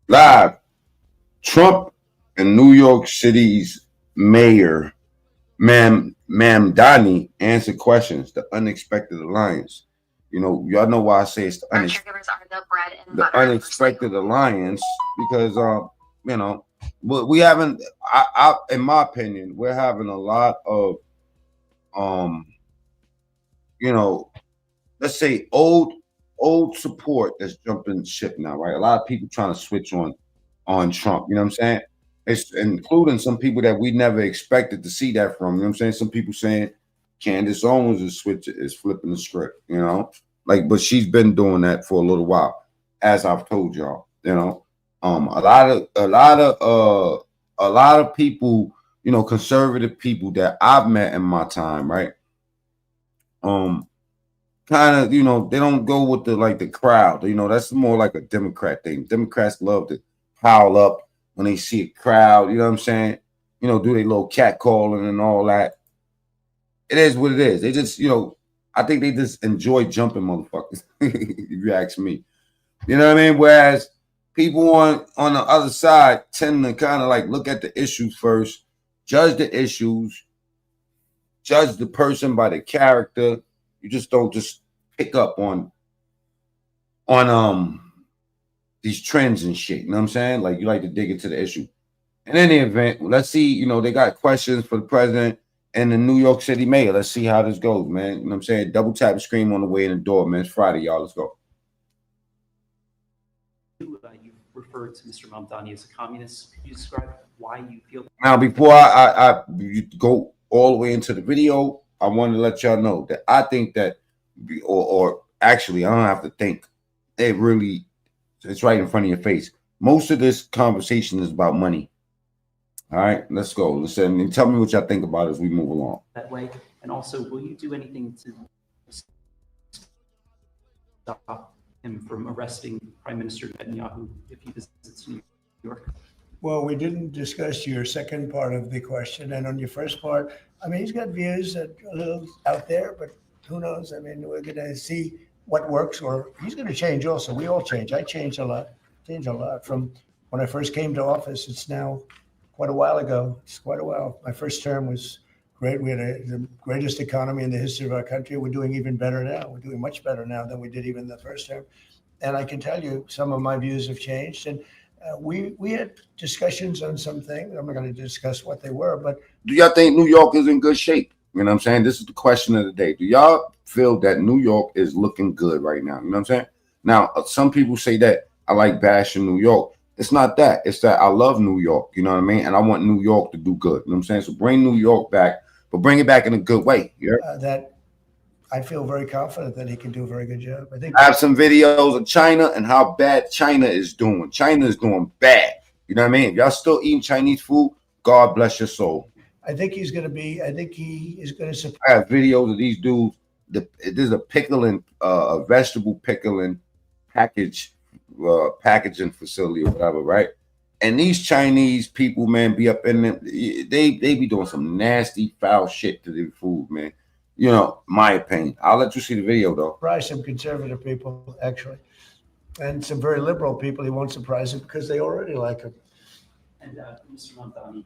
Live. Trump and New York City's mayor, Mamdani, answered questions. The unexpected alliance. You know, y'all know why I say it's the unexpected alliance because, you know, we haven't. In my opinion, we're having a lot of, um, you know, let's say old support that's jumping ship now, right? A lot of people trying to switch on Trump. You know what I'm saying? It's including some people that we never expected to see that from. You know what I'm saying? Some people saying Candace Owens is flipping the script. You know, like, but she's been doing that for a little while, as I've told y'all. You know, a lot of people, you know, conservative people that I've met in my time, right? Um, kind of, you know, they don't go with the crowd. You know, that's more like a Democrat thing. Democrats love to pile up when they see a crowd. You know what I'm saying? You know, do they little cat calling and all that. It is what it is. They just, you know, I think they just enjoy jumping motherfuckers. If you ask me, you know what I mean. Whereas people on the other side tend to kind of like look at the issues first, judge the issues, judge the person by the character. You just don't just pick up on these trends and shit. You know what I'm saying? Like, you like to dig into the issue. In any event, let's see. You know, they got questions for the president and the New York City mayor. Let's see how this goes, man. You know what I'm saying? Double tap the screen on the way in the door, man. It's Friday, y'all. Let's go. You referred to Mr. Mamdani as a communist. Could you describe why you feel that? Now, before I go all the way into the video, I want to let y'all know that I think that, or actually, I don't have to think. It's right in front of your face. Most of this conversation is about money. All right, let's go. Listen, and tell me what y'all think about it as we move along. That way, and also, will you do anything to stop him from arresting Prime Minister Netanyahu if he visits New York? Well, we didn't discuss your second part of the question. And on your first part, I mean, he's got views that are a little out there, but who knows? I mean, we're going to see what works, or he's going to change also. We all change. I changed a lot from when I first came to office. It's now quite a while ago. It's quite a while. My first term was great. We had the greatest economy in the history of our country. We're doing even better now. We're doing much better now than we did even the first term. And I can tell you some of my views have changed. And we had discussions on some things. I'm not going to discuss what they were, but do y'all think New York is in good shape? You know what I'm saying? This is the question of the day. Do y'all feel that New York is looking good right now? You know what I'm saying? Now, some people say that I like bashing New York. It's not that. It's that I love New York. You know what I mean? And I want New York to do good. You know what I'm saying? So bring New York back, but bring it back in a good way. Yeah. That I feel very confident that he can do a very good job. I think I have some videos of China and how bad China is doing. China is doing bad. You know what I mean? If y'all still eating Chinese food, God bless your soul. I think he is going to support. I have videos of these dudes. There's a pickling, a vegetable pickling packaging facility or whatever, right? And these Chinese people, man, be up in them. They be doing some nasty, foul shit to their food, man. You know, my opinion. I'll let you see the video, though. Surprise some conservative people, actually, and some very liberal people. He won't surprise them because they already like him. And Mr. Mamdani,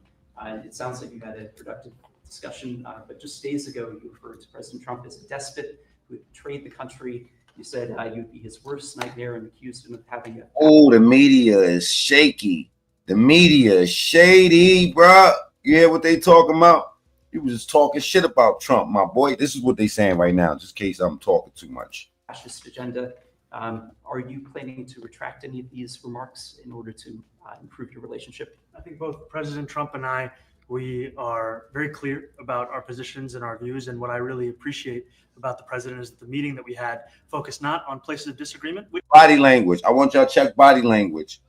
it sounds like you had a productive discussion, but just days ago, you referred to President Trump as a despot who had betrayed the country. You said you'd be his worst nightmare and accused him of having a... Oh, the media is shaky. The media is shady, bro. You hear what they talking about? You was just talking shit about Trump, my boy. This is what they saying right now, just in case I'm talking too much. Fascist agenda. Are you planning to retract any of these remarks in order to improve your relationship? I think both President Trump and I, we are very clear about our positions and our views. And what I really appreciate about the president is that the meeting that we had focused not on places of disagreement. Body language. I want y'all to check body language.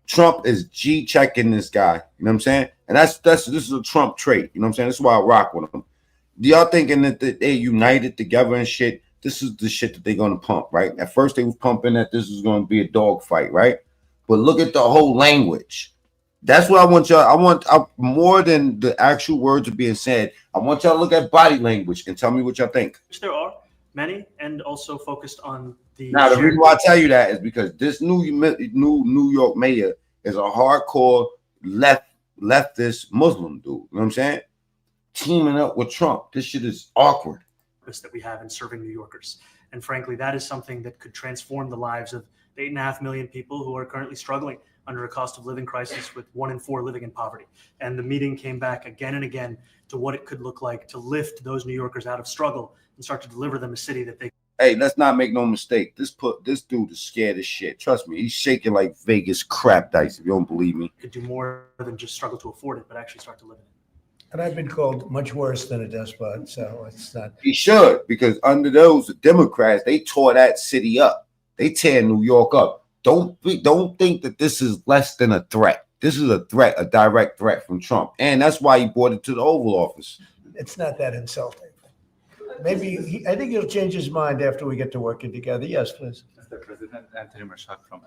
Trump is G-checking this guy. You know what I'm saying? And this is a Trump trait. You know what I'm saying? This is why I rock with him. Do y'all thinking that they united together and shit? This is the shit that they're going to pump, right? At first, they was pumping that this is going to be a dog fight, right? But look at the whole language. That's what I want y'all. I want more than the actual words are being said. I want y'all to look at body language and tell me what y'all think. Which there are many, and also focused on the... Now, the reason why I tell you that is because this new New York mayor is a hardcore leftist Muslim dude. You know what I'm saying? Teaming up with Trump. This shit is awkward. That we have in serving New Yorkers. And frankly, that is something that could transform the lives of the 8.5 million people who are currently struggling under a cost of living crisis, with 1 in 4 living in poverty. And the meeting came back again and again to what it could look like to lift those New Yorkers out of struggle and start to deliver them a city that they. Hey, let's not make no mistake. This dude is scared as shit. Trust me, he's shaking like Vegas crap dice. If you don't believe me, could do more than just struggle to afford it, but actually start to live in it. And I've been called much worse than a despot, so it's not. He should, because under those Democrats, they tore that city up. They tear New York up. Don't think that this is less than a threat. This is a threat, a direct threat from Trump, and that's why he brought it to the Oval Office. It's not that insulting. Maybe I think he'll change his mind after we get to working together. Yes, please. Mr. President, Anthony Marshak from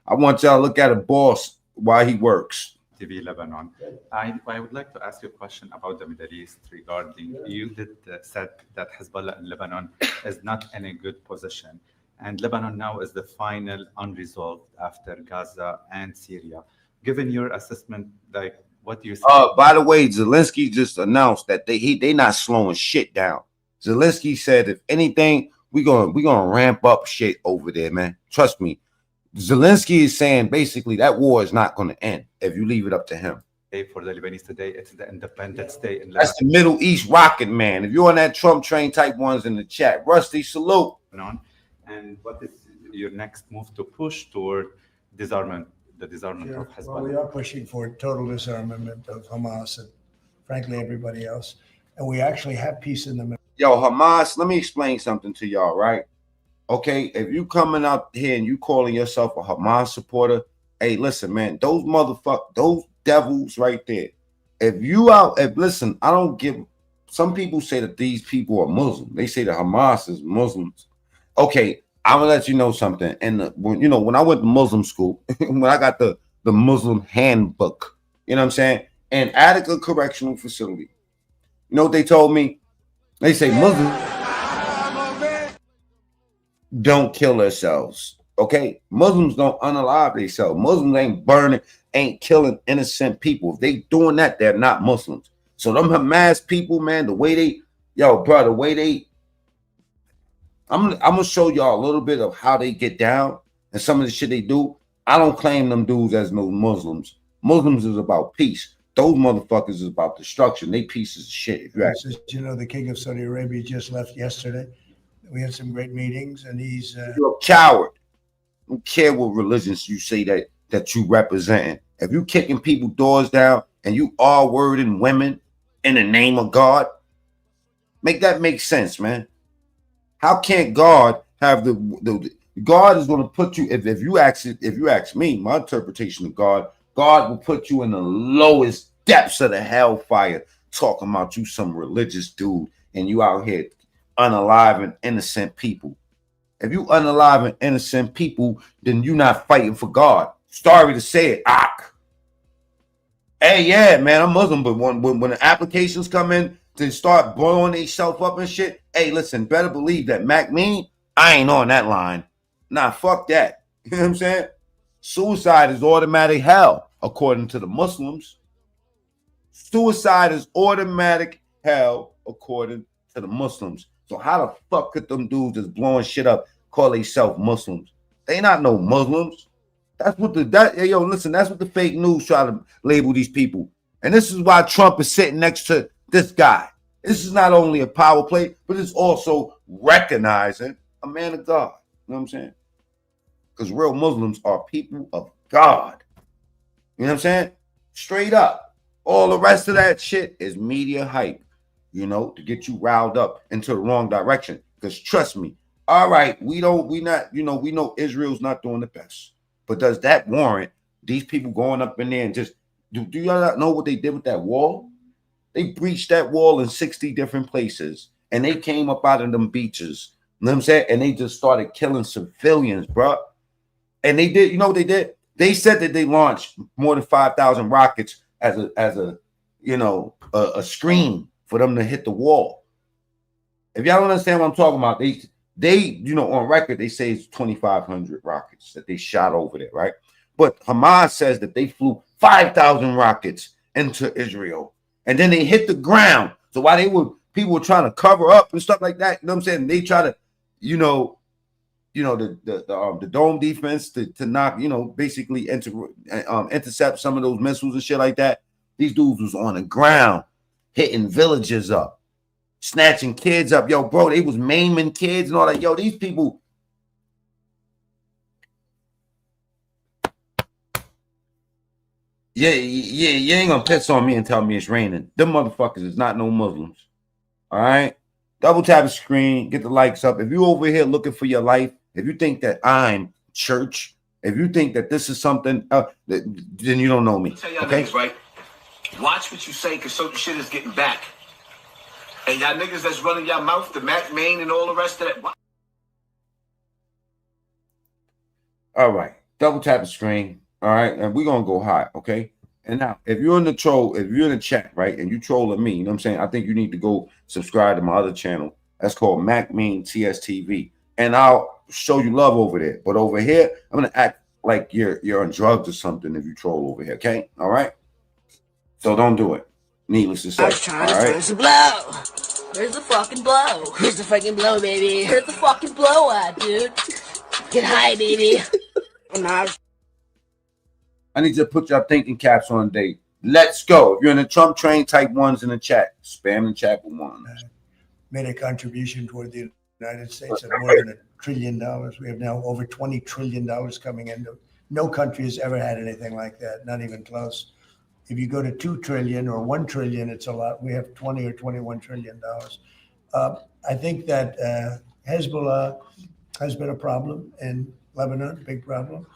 I want y'all to look at a boss while he works. TV Lebanon. I would like to ask you a question about the Middle East regarding, you did said that Hezbollah in Lebanon is not in a good position. And Lebanon now is the final unresolved after Gaza and Syria. Given your assessment, like what do you think? By the way, Zelensky just announced that they not slowing shit down. Zelensky said, if anything, we gonna ramp up shit over there, man. Trust me. Zelensky is saying basically that war is not going to end if you leave it up to him. For the Lebanese today, it's the Independence Day in Lebanon. That's the Middle East rocket man. If you're on that Trump train, type ones in the chat. Rusty, salute. And what is your next move to push toward disarmament? The disarmament of Hezbollah. Well, we are pushing for total disarmament of Hamas and, frankly, everybody else. And we actually have peace in the middle. Yo, Hamas, let me explain something to y'all, right? Okay, if you coming out here and you calling yourself a Hamas supporter, hey, listen, man, those devils right there. Listen, I don't give. Some people say that these people are Muslim. They say that Hamas is Muslims. Okay, I'm gonna let you know something. And when I went to Muslim school, when I got the Muslim handbook, you know what I'm saying, and Attica Correctional Facility, you know what they told me? They say Muslims don't kill themselves. Okay, Muslims don't unalive themselves. Muslims ain't burning, ain't killing innocent people. If they doing that, they're not Muslims. So them Hamas people, man, the way they, I'm gonna show y'all a little bit of how they get down and some of the shit they do. I don't claim them dudes as no Muslims. Muslims is about peace. Those motherfuckers is about destruction. They pieces of shit. If you ask me. You know, the king of Saudi Arabia just left yesterday. We had some great meetings, and he's you're a coward. I don't care what religions you say that you representing. If you kicking people doors down and you are wording women in the name of God, make that make sense, man. How can't God have the God is going to put you, if you ask me, my interpretation of God will put you in the lowest depths of the hellfire, talking about you some religious dude and you out here unaliving innocent people. If you unaliving innocent people, then you're not fighting for God. Sorry to say it. Hey, yeah, man, I'm Muslim, but when the applications come in to start blowing themselves up and shit, hey, listen, better believe that I ain't on that line. Nah, fuck that. You know what I'm saying? Suicide is automatic hell, according to the Muslims. Suicide is automatic hell, according to the Muslims. So how the fuck could them dudes that's blowing shit up call themselves Muslims? They not no Muslims. That's what that's what the fake news try to label these people. And this is why Trump is sitting next to this guy. This is not only a power play, but it's also recognizing a man of God. You know what I'm saying? Because real Muslims are people of God. You know what I'm saying? Straight up. All the rest of that shit is media hype, to get you riled up into the wrong direction. Because trust me, all right, we know Israel's not doing the best. But does that warrant these people going up in there and just, do y'all not know what they did with that wall? They breached that wall in 60 different places. And they came up out of them beaches. You know what I'm saying? And they just started killing civilians, bro. And they did, you know what they did? They said that they launched more than 5,000 rockets as a screen for them to hit the wall. If y'all don't understand what I'm talking about, they on record, they say it's 2,500 rockets that they shot over there, right? But Hamas says that they flew 5,000 rockets into Israel, and then they hit the ground. So while people were trying to cover up and stuff like that, you know what I'm saying? They try to, the dome defense to knock, basically intercept some of those missiles and shit like that. These dudes was on the ground hitting villages up, snatching kids up. Yo, bro, they was maiming kids and all that. Yo, these people. Yeah, you ain't gonna piss on me and tell me it's raining. Them motherfuckers is not no Muslims. All right? Double tap the screen, get the likes up. If you over here looking for your life, if you think that I'm church, if you think that this is something, then you don't know me. Tell y'all Okay? niggas, right? Watch what you say, because certain shit is getting back. And y'all niggas that's running y'all mouth, the Mac Main and all the rest of that. All right. Double tap the screen. All right. And we're going to go high. Okay. And now, if you're in the chat, right, and you trolling me, you know what I'm saying? I think you need to go subscribe to my other channel. That's called Mac Mean TSTV. And I'll show you love over there. But over here, I'm going to act like you're on drugs or something if you troll over here. Okay. All right. So don't do it. Needless to say. I was trying to blow. Here's the fucking blow. Here's the fucking blow, baby. Here's the fucking blow, dude. Get high, baby. I need you to put your thinking caps on today. Let's go. If you're in the Trump train, type ones in the chat. Spam the chat with ones. Made a contribution toward the United States of more than $1 trillion. We have now over $20 trillion coming in. No country has ever had anything like that, not even close. If you go to 2 trillion or 1 trillion, it's a lot. We have 20 or $21 trillion. I think that Hezbollah has been a problem in Lebanon, big problem.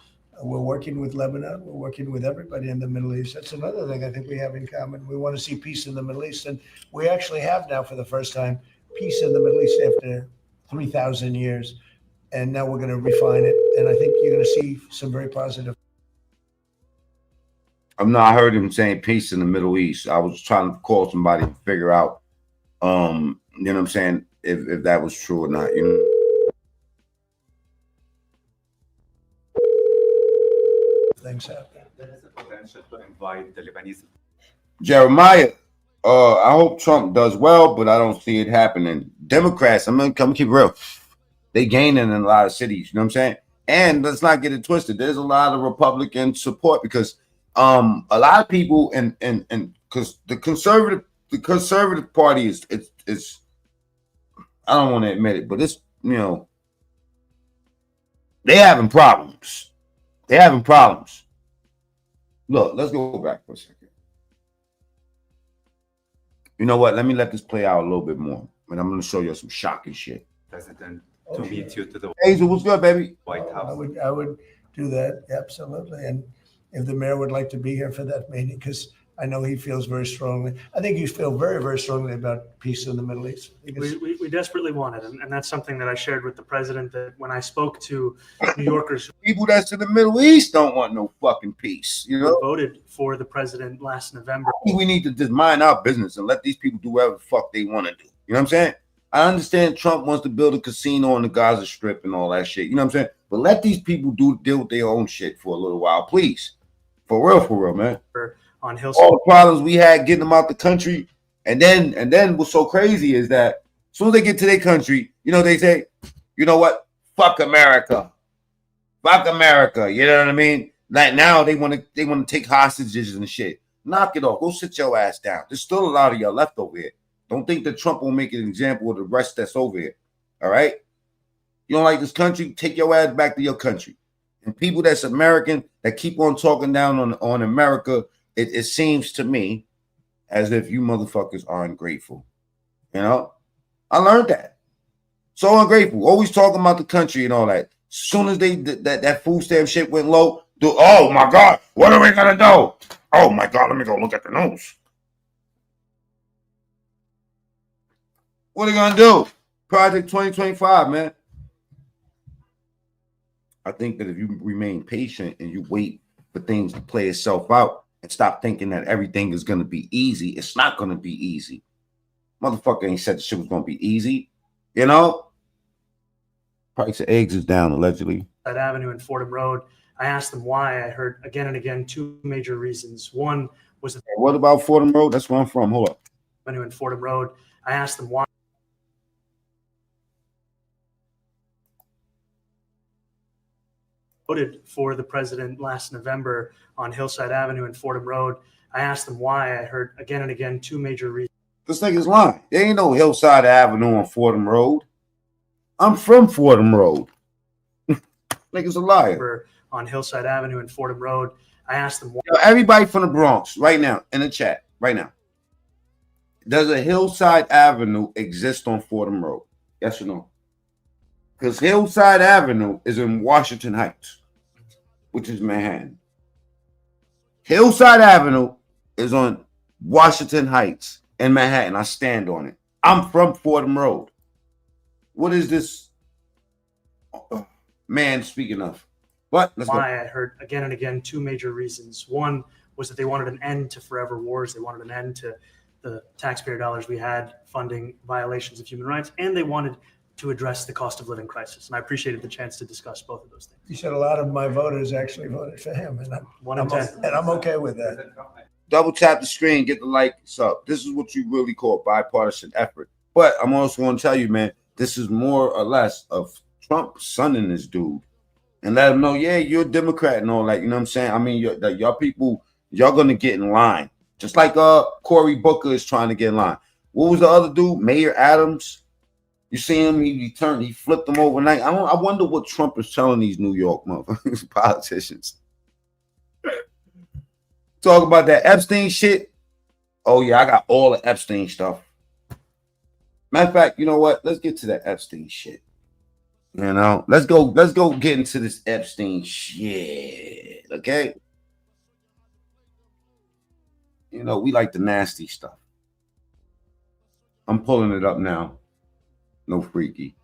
We're working with Lebanon. We're working with everybody in the Middle East. That's another thing I think we have in common. We want to see peace in the Middle East. And we actually have now, for the first time, peace in the Middle East after 3,000 years. And now we're going to refine it. And I think you're going to see some very positive. I heard him saying peace in the Middle East. I was trying to call somebody to figure out, you know what I'm saying, if that was true or not. You know. Things happen. There is a potential to invite the Lebanese. Jeremiah, I hope Trump does well, but I don't see it happening. Democrats, I'm gonna keep it real. They gaining in a lot of cities, you know what I'm saying? And let's not get it twisted. There's a lot of Republican support because a lot of people and because the conservative party is I don't want to admit it, but it's, they having problems. They're having problems. Look, let's go back for a second. You know what? Let me let this play out a little bit more. And I'm going to show you some shocking shit. President to meet you to the Hazel, what's good, baby? White House. I would do that, absolutely. And if the mayor would like to be here for that meeting, because I know he feels very strongly. I think you feel very, very strongly about peace in the Middle East. We desperately want it. And that's something that I shared with the president, that when I spoke to New Yorkers People that's in the Middle East don't want no fucking peace, you who know? voted for the president last November. I think we need to just mind our business and let these people do whatever the fuck they want to do. You know what I'm saying? I understand Trump wants to build a casino on the Gaza Strip and all that shit. You know what I'm saying? But let these people deal with their own shit for a little while, please. For real, man. On Hill All the problems we had getting them out the country, and then what's so crazy is that as soon as they get to their country, they say, you know what? Fuck America. Fuck America. You know what I mean? Like now they want to take hostages and shit. Knock it off. Go sit your ass down. There's still a lot of y'all left over here. Don't think that Trump will make an example of the rest that's over here. All right? You don't like this country? Take your ass back to your country. And people that's American that keep on talking down on America, it seems to me as if you motherfuckers are ungrateful. You know? I learned that. So ungrateful. Always talking about the country and all that. As soon as that food stamp shit went low, oh my God, what are we gonna do? Oh my God, let me go look at the news. What are you gonna do? Project 2025, man. I think that if you remain patient and you wait for things to play itself out and stop thinking that everything is gonna be easy, it's not gonna be easy. Motherfucker ain't said the shit was gonna be easy, you know? Price of eggs is down allegedly. That Avenue and Fordham Road, I asked them why. I heard again and again two major reasons. One was that What about Fordham Road? That's where I'm from. Hold up. Avenue and Fordham Road. I asked them why. Voted for the president last November on Hillside Avenue and Fordham Road. I asked them why. I heard again and again two major reasons. This nigga's lying. There ain't no Hillside Avenue on Fordham Road. I'm from Fordham Road. Nigga's a liar. On Hillside Avenue and Fordham Road. I asked them why. Yo, everybody from the Bronx right now in the chat right now. Does a Hillside Avenue exist on Fordham Road? Yes or no? Because Hillside Avenue is in Washington Heights, which is Manhattan. Hillside Avenue is on Washington Heights in Manhattan. I stand on it. I'm from Fordham Road. What is this man speaking of? What? Let's go. I heard again and again two major reasons. One was that they wanted an end to forever wars. They wanted an end to the taxpayer dollars we had funding violations of human rights, and they wanted to address the cost of living crisis. And I appreciated the chance to discuss both of those things. You said a lot of my voters actually voted for him, and I'm okay with that. Double tap the screen, get the likes up. This is what you really call bipartisan effort. But I'm also going to tell you, man, this is more or less of Trump sunning this dude and let him know, yeah, you're a Democrat and all that. You know what I'm saying? I mean, y'all people, y'all going to get in line. Just like Cory Booker is trying to get in line. What was the other dude? Mayor Adams. You see him, he flipped them overnight. I wonder what Trump is telling these New York motherfuckers, politicians. Talk about that Epstein shit. Oh yeah, I got all the Epstein stuff. Matter of fact, you know what? Let's get to that Epstein shit. You know, let's go get into this Epstein shit. Okay. You know, we like the nasty stuff. I'm pulling it up now. No freaky.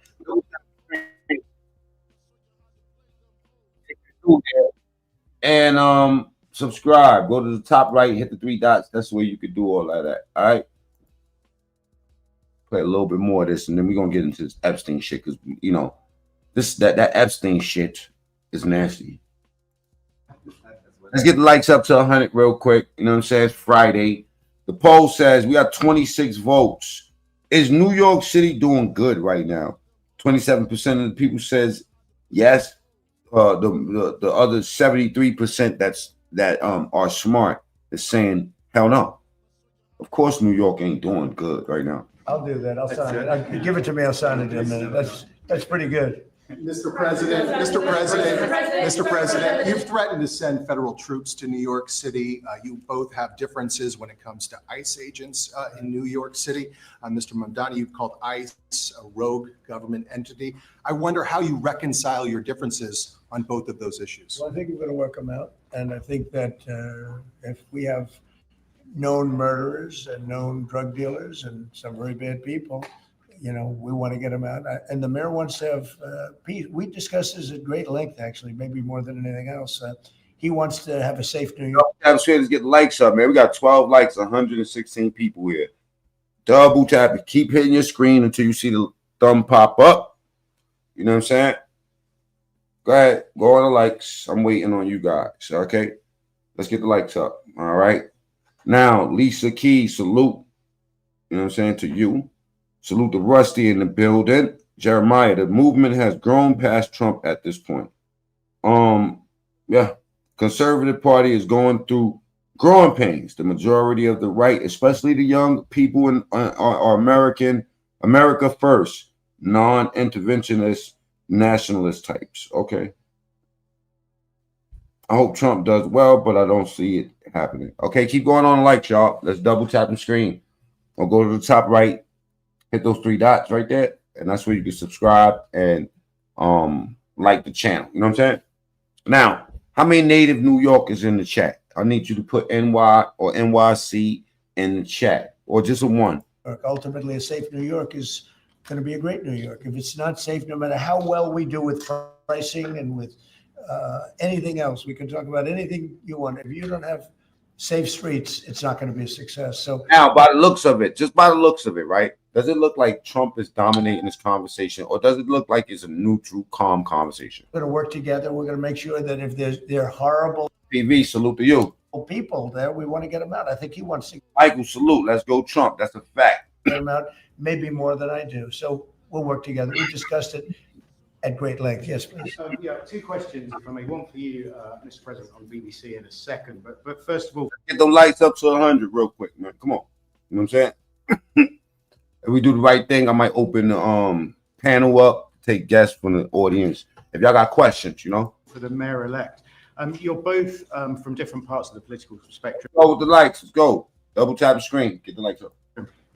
And subscribe. Go to the top right, hit the 3 dots. That's where you could do all of that. All right. Play a little bit more of this, and then we're gonna get into this Epstein shit because you know that Epstein shit is nasty. Let's get the likes up to 100 real quick. You know what I'm saying? It's Friday. The poll says we got 26 votes. Is New York City doing good right now? 27% of the people says yes. The other 73% that are smart is saying hell no. Of course, New York ain't doing good right now. I'll do that. I'll sign it. Give it to me. I'll sign it in a minute. That's pretty good. Mr. President, you've threatened to send federal troops to New York City. You both have differences when it comes to ICE agents in New York City. Mr. Mamdani, you've called ICE a rogue government entity. I wonder how you reconcile your differences on both of those issues. Well, I think we're going to work them out. And I think that if we have known murderers and known drug dealers and some very bad people, you know, we want to get them out. And the mayor wants to have peace. We discussed this at great length, actually, maybe more than anything else. He wants to have a safe New York. Let's get the likes up, man. We got 12 likes, 116 people here. Double tap it. Keep hitting your screen until you see the thumb pop up. You know what I'm saying? Go ahead. Go on the likes. I'm waiting on you guys. Okay? Let's get the likes up. All right? Now, Lisa Key, salute. You know what I'm saying? To you. Salute to Rusty in the building. Jeremiah, the movement has grown past Trump at this point. Yeah. Conservative Party is going through growing pains. The majority of the right, especially the young people in are America first, non-interventionist, nationalist types. Okay. I hope Trump does well, but I don't see it happening. Okay, keep going on the likes, y'all. Let's double tap the screen. Or go to the top right. Hit those 3 dots right there, and that's where you can subscribe and like the channel. You know what I'm saying? Now, how many native New Yorkers in the chat? I need you to put NY or NYC in the chat, or just a 1. Ultimately, a safe New York is going to be a great New York. If it's not safe, no matter how well we do with pricing and with anything else, we can talk about anything you want. If you don't have safe streets, it's not going to be a success. So now, by the looks of it, just by the looks of it, right? Does it look like Trump is dominating this conversation, or does it look like it's a neutral, calm conversation? we're going to work together. We're going to make sure that if there are horrible PV, salute to you. people there, we want to get them out. I think he wants to Michael, salute. Let's go Trump. That's a fact. get them out, maybe more than I do. So we'll work together. We discussed it at great length. Yes, please. Yeah, two questions, if I may. One for you, Mr. President, on BBC in a second. But first of all, Get them lights up to 100 real quick, man. Come on. You know what I'm saying? If we do the right thing, I might open the panel up, take guests from the audience. If y'all got questions, you know. for the mayor-elect, you're both from different parts of the political spectrum. Go with the lights. Let's go. Double tap the screen. Get the lights up.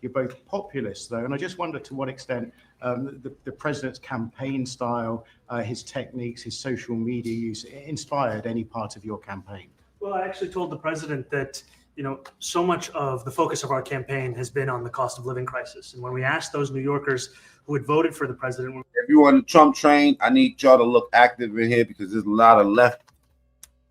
You're both populists, though, and I just wonder to what extent the president's campaign style, his techniques, his social media use inspired any part of your campaign. Well, I actually told the president that, so much of the focus of our campaign has been on the cost of living crisis. And when we asked those New Yorkers who had voted for the president, If you're on the Trump train, I need y'all to look active in here because there's a lot of left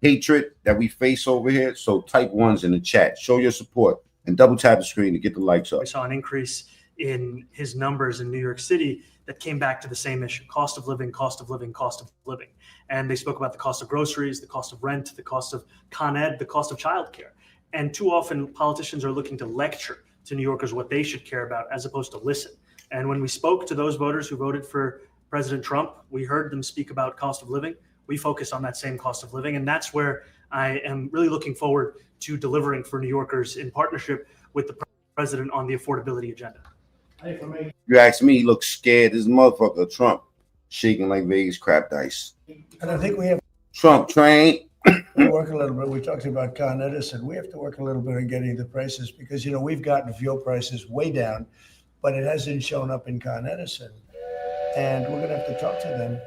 hatred that we face over here. So type ones in the chat. Show your support and double tap the screen to get the likes up. we saw an increase in his numbers in New York City that came back to the same issue: cost of living, cost of living, cost of living. And they spoke about the cost of groceries, the cost of rent, the cost of Con Ed, the cost of childcare. And too often politicians are looking to lecture to New Yorkers what they should care about as opposed to listen. And when we spoke to those voters who voted for President Trump, we heard them speak about cost of living. We focus on that same cost of living. And that's where I am really looking forward to delivering for New Yorkers in partnership with the president on the affordability agenda. You ask me, he looks scared. This motherfucker, Trump, shaking like Vegas crap dice. And I think we have Trump train. to work a little bit. We talked about Con Edison. We have to work a little bit on getting the prices because, we've gotten fuel prices way down, but it hasn't shown up in Con Edison. And we're going to have to talk to them.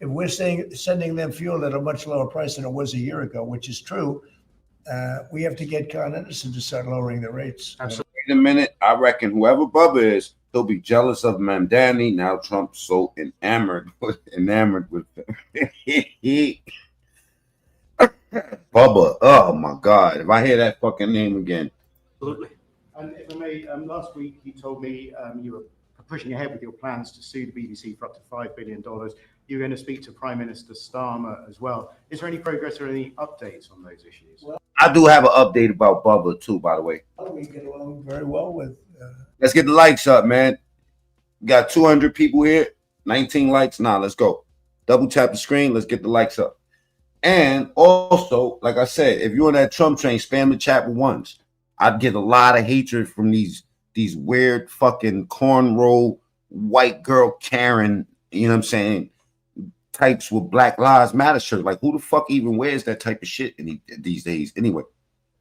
If we're sending them fuel at a much lower price than it was a year ago, which is true, we have to get Con Edison to start lowering the rates. Absolutely. Wait a minute. I reckon whoever Bubba is, he'll be jealous of Mamdani. Now Trump's so enamored with Bubba. Oh my God. If I hear that fucking name again. Absolutely. And if I may, last week you told me you were pushing ahead with your plans to sue the BBC for up to $5 billion. You're going to speak to Prime Minister Starmer as well. Is there any progress or any updates on those issues? Well, I do have an update about Bubba too, by the way. we get along very well with. Let's get the likes up, man. We got 200 people here, 19 likes. Nah, let's go. Double tap the screen. Let's get the likes up. And also, like I said, if you're on that Trump train, spam the chat with ones. I'd get a lot of hatred from these weird fucking cornrow white girl Karen, you know what I'm saying, types with Black Lives Matter shirts. Like, who the fuck even wears that type of shit these days? Anyway,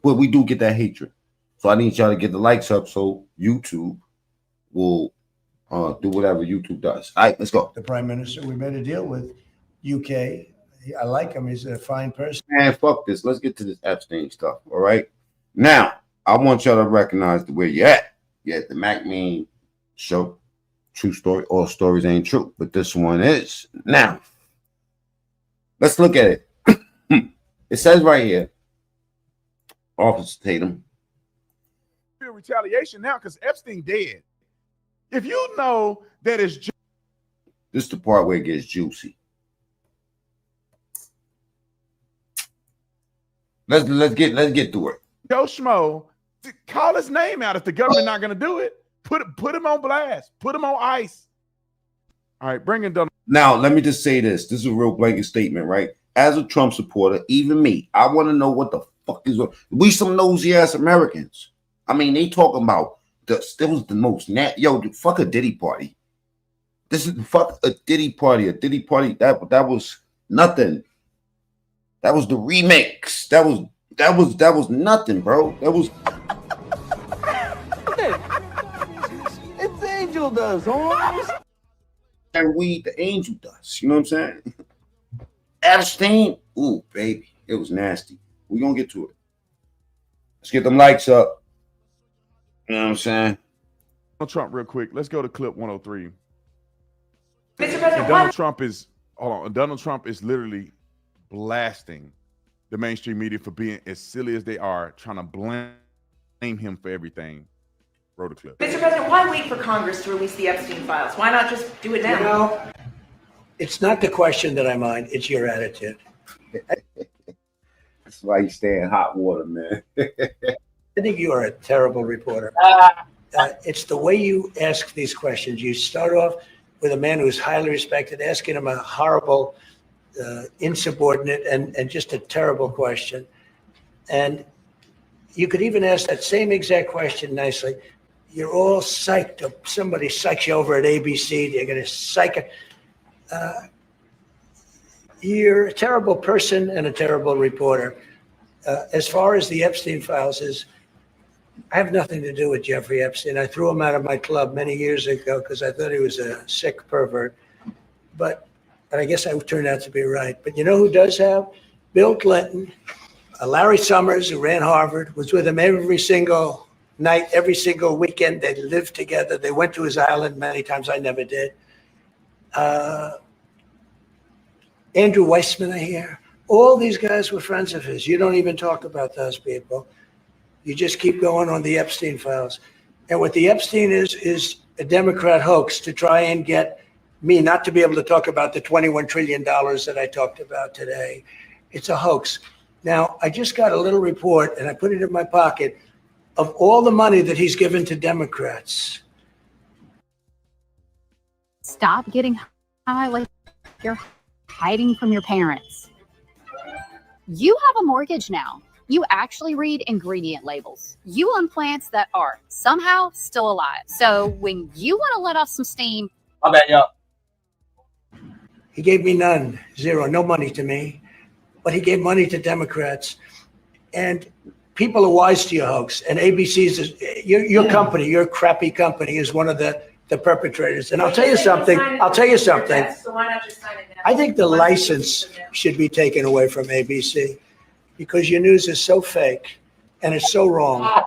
but we do get that hatred. So I need y'all to get the likes up so YouTube will do whatever YouTube does. All right, let's go. The Prime Minister, we made a deal with UK. I like him. He's a fine person. Man, fuck this. Let's get to this Epstein stuff. All right. Now, I want y'all to recognize where you're at. You're at the Mac Mean show. True story. All stories ain't true, but this one is. Now, let's look at it. It says right here, Officer Tatum. Retaliation now because Epstein dead. If you know that it's This is the part where it gets juicy. Let's get to it. Joe Schmo, call his name out if the government not going to do it. Put him on blast. Put him on ice. All right, bring it down. Now, let me just say this. This is a real blanket statement, right? As a Trump supporter, even me, I want to know what the fuck is. We some nosy ass Americans. I mean, they talking about this was the most fuck a Diddy party. This is fuck a Diddy party. A Diddy party that was nothing. That was the remix. That was nothing, bro. That was. It's Angel does, Holmes. And the angel does. You know what I'm saying? Epstein, ooh, baby, it was nasty. We're gonna get to it. Let's get them likes up. You know what I'm saying? Donald Trump, real quick. Let's go to clip 103. Mr. President, Donald Trump is literally blasting the mainstream media for being as silly as they are, trying to blame him for everything. Roll the clip. Mr. President, why wait for Congress to release the Epstein files? Why not just do it now? You know, it's not the question that I mind, it's your attitude. That's why you stay in hot water, man. I think you are a terrible reporter. It's the way you ask these questions. You start off with a man who's highly respected, asking him a horrible, insubordinate, and just a terrible question. And you could even ask that same exact question nicely. You're all psyched up. Somebody psychs you over at ABC. They're going to psych it. You're a terrible person and a terrible reporter. As far as the Epstein files is, I have nothing to do with Jeffrey Epstein. I threw him out of my club many years ago because I thought he was a sick pervert. But I guess I turned out to be right. But you know who does have? Bill Clinton, Larry Summers, who ran Harvard, was with him every single night, every single weekend. They lived together. They went to his island many times. I never did. Andrew Weissman, I hear. All these guys were friends of his. You don't even talk about those people. You just keep going on the Epstein files. And what the Epstein is a Democrat hoax to try and get me not to be able to talk about the $21 trillion that I talked about today. It's a hoax. Now, I just got a little report, and I put it in my pocket, of all the money that he's given to Democrats. Stop getting high like you're hiding from your parents. You have a mortgage now. You actually read ingredient labels. You own plants that are somehow still alive. So when you want to let off some steam, I bet y'all. He gave me none, zero, no money to me, but he gave money to Democrats. And people are wise to your hoax. And ABC's, your company, your crappy company is one of the perpetrators. And I'll tell you something. So why not just sign it now? I think the license should be taken away from ABC because your news is so fake and it's so wrong.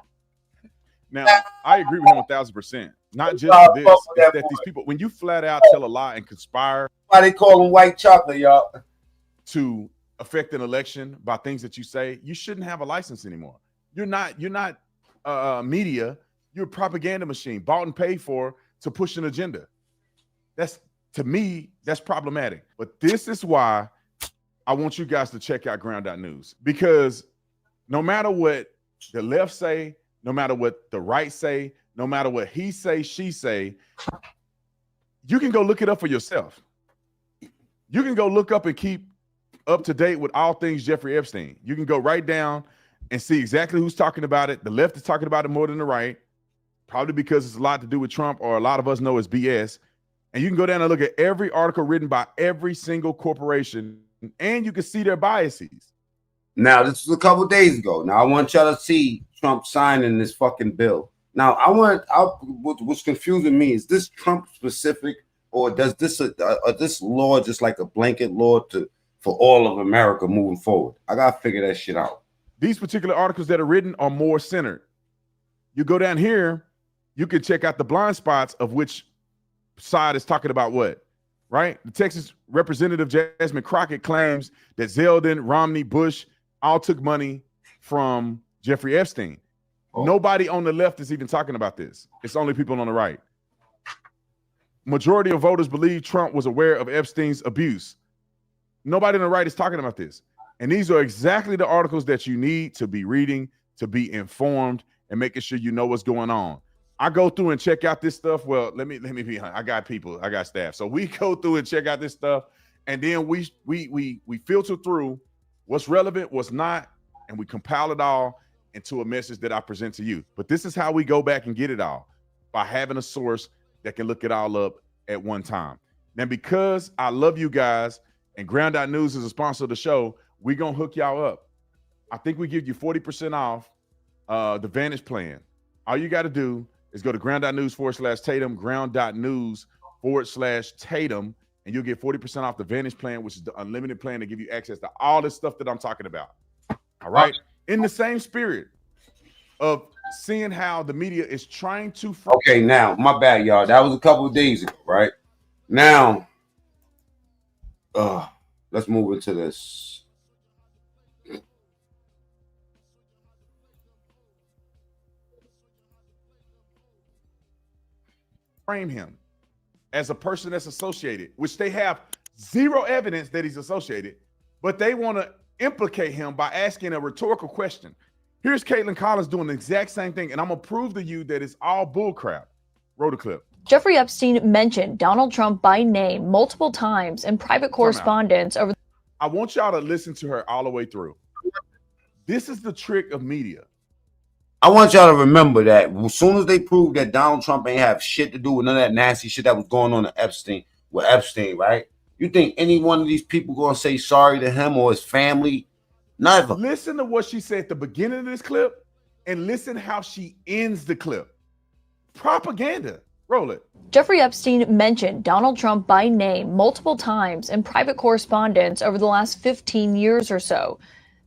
Now, I agree with him 1,000%. Not just for this, it's that these people, when you flat out tell a lie and conspire, Why they call them white chocolate, y'all? to affect an election by things that you say, you shouldn't have a license anymore. You're not media. You're a propaganda machine bought and paid for to push an agenda. That's, to me, that's problematic. But this is why I want you guys to check out ground.news, because no matter what the left say, no matter what the right say, no matter what he say, she say, you can go look it up for yourself. You can go look up and keep up to date with all things Jeffrey Epstein. You can go right down and see exactly who's talking about it. The left is talking about it more than the right, probably because it's a lot to do with Trump, or a lot of us know it's BS. And you can go down and look at every article written by every single corporation, and you can see their biases. Now, this was a couple days ago. Now, I want y'all to see Trump signing this fucking bill. Now, what's confusing me is this Trump specific, or does this law just like a blanket law for all of America moving forward? I gotta figure that shit out. These particular articles that are written are more centered. You go down here, you can check out the blind spots of which side is talking about what, right? The Texas Representative Jasmine Crockett claims that Zeldin, Romney, Bush all took money from Jeffrey Epstein. Oh. Nobody on the left is even talking about this. It's only people on the right. Majority of voters believe Trump was aware of Epstein's abuse. Nobody on the right is talking about this. And these are exactly the articles that you need to be reading, to be informed, and making sure you know what's going on. I go through and check out this stuff. Well, let me be honest. I got people, I got staff. So we go through and check out this stuff, and then we filter through what's relevant, what's not, and we compile it all into a message that I present to you. But this is how we go back and get it all, by having a source that can look it all up at one time. Now, because I love you guys and Ground.News is a sponsor of the show, we're going to hook y'all up. I think we give you 40% off the Vantage plan. All you got to do is go to ground.news/Tatum, ground.news/Tatum, and you'll get 40% off the Vantage plan, which is the unlimited plan to give you access to all this stuff that I'm talking about. All right. In the same spirit of seeing how the media is trying to. Okay, now, my bad, y'all. That was a couple of days ago, right? Now, let's move into this. frame him as a person that's associated, which they have zero evidence that he's associated, but they want to implicate him by asking a rhetorical question. Here's Caitlin Collins doing the exact same thing, and I'm going to prove to you that it's all bullcrap. Roll the clip. Jeffrey Epstein mentioned Donald Trump by name multiple times in private correspondence over. I want y'all to listen to her all the way through. This is the trick of media. I want y'all to remember that as soon as they prove that Donald Trump ain't have shit to do with none of that nasty shit that was going on with Epstein, right? You think any one of these people gonna say sorry to him or his family? Never. Listen to what she said at the beginning of this clip and listen how she ends the clip. Propaganda. Roll it. Jeffrey Epstein mentioned Donald Trump by name multiple times in private correspondence over the last 15 years or so.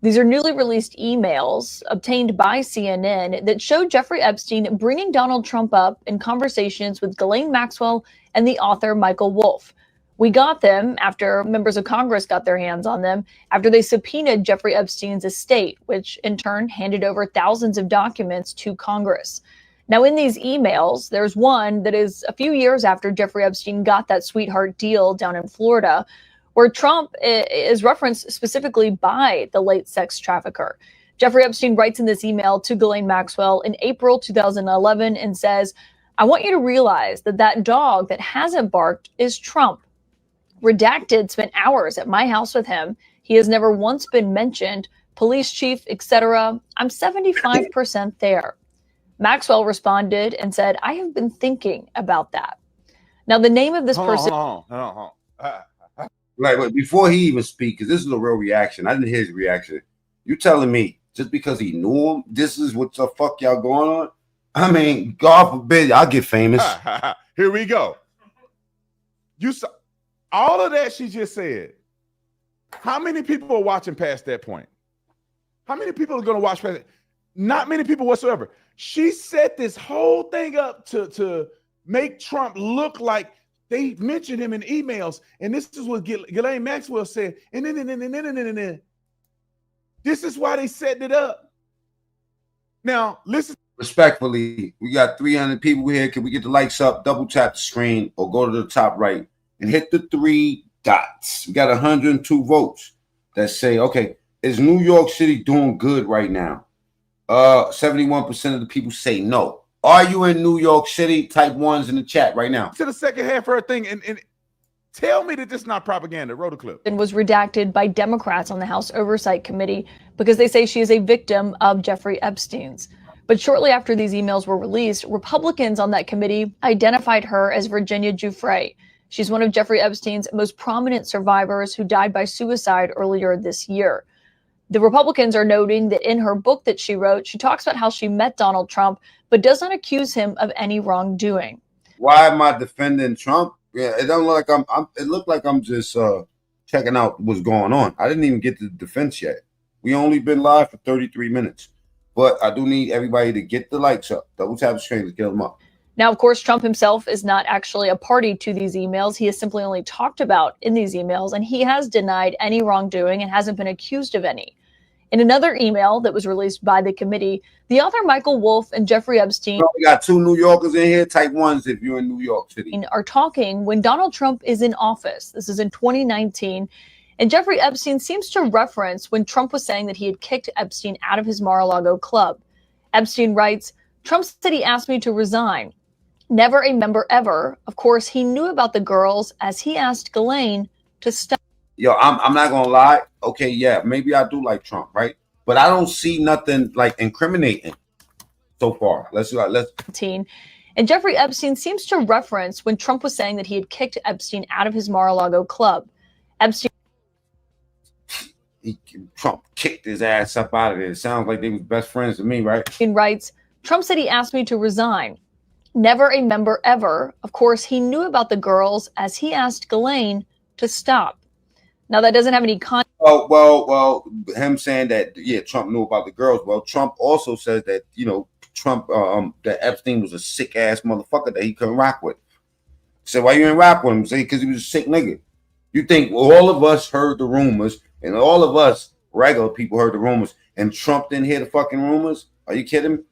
These are newly released emails obtained by CNN that show Jeffrey Epstein bringing Donald Trump up in conversations with Ghislaine Maxwell and the author Michael Wolff. We got them after members of Congress got their hands on them after they subpoenaed Jeffrey Epstein's estate, which in turn handed over thousands of documents to Congress. Now, in these emails, there's one that is a few years after Jeffrey Epstein got that sweetheart deal down in Florida, where Trump is referenced specifically by the late sex trafficker. Jeffrey Epstein writes in this email to Ghislaine Maxwell in April 2011 and says, "I want you to realize that that dog that hasn't barked is Trump. Redacted spent hours at my house with him. He has never once been mentioned. Police chief, etc. I'm 75% there." Maxwell responded and said, "I have been thinking about that." Now, the name of this person. Hold on. Like, before he even speaks, because this is a real reaction. I didn't hear his reaction. You telling me just because he knew him, this is what the fuck y'all going on? I mean, God forbid I'll get famous. Here we go. You saw all of that she just said. How many people are watching past that point? How many people are going to watch past it? Not many people whatsoever. She set this whole thing up to make Trump look like they mentioned him in emails, and this is what Ghislaine Maxwell said. And then this is why they set it up. Now, listen. Respectfully, we got 300 people here. Can we get the likes up? Double tap the screen or go to the top right and hit the 3 dots. We got 102 votes that say, okay, is New York City doing good right now? 71% of the people say no. Are you in New York City? Type 1s in the chat right now. To the second half of her thing and tell me that this is not propaganda. Roll the clip. And was redacted by Democrats on the House Oversight Committee because they say she is a victim of Jeffrey Epstein's. But shortly after these emails were released, Republicans on that committee identified her as Virginia Giuffre. She's one of Jeffrey Epstein's most prominent survivors who died by suicide earlier this year. The Republicans are noting that in her book that she wrote, she talks about how she met Donald Trump, but does not accuse him of any wrongdoing. Why am I defending Trump? Yeah, it don't look like it looked like I'm just checking out what's going on. I didn't even get to the defense yet. We only been live for 33 minutes. But I do need everybody to get the likes up. Double tap the screen to get them up. Now, of course, Trump himself is not actually a party to these emails. He is simply only talked about in these emails, and he has denied any wrongdoing and hasn't been accused of any. In another email that was released by the committee, the author Michael Wolff and Jeffrey Epstein. We got 2 New Yorkers in here. Type 1s if you're in New York City. Are talking when Donald Trump is in office. This is in 2019. And Jeffrey Epstein seems to reference when Trump was saying that he had kicked Epstein out of his Mar-a-Lago club. Epstein writes, "Trump said he asked me to resign. Never a member ever. Of course, he knew about the girls as he asked Ghislaine to stop." Yo, I'm not gonna lie. Okay, yeah, maybe I do like Trump, right? But I don't see nothing like incriminating so far. Let's. And Jeffrey Epstein seems to reference when Trump was saying that he had kicked Epstein out of his Mar-a-Lago club. Trump kicked his ass up out of there. It sounds like they was best friends to me, right? Epstein writes, "Trump said he asked me to resign. Never a member ever. Of course, he knew about the girls as he asked Ghislaine to stop." Now, that doesn't have any context. Well, him saying that, yeah, Trump knew about the girls. Well, Trump also says that, Trump, that Epstein was a sick ass motherfucker that he couldn't rock with. So why you ain't rock with him? Say, because he was a sick nigga. You think all of us heard the rumors and all of us regular people heard the rumors and Trump didn't hear the fucking rumors? Are you kidding me?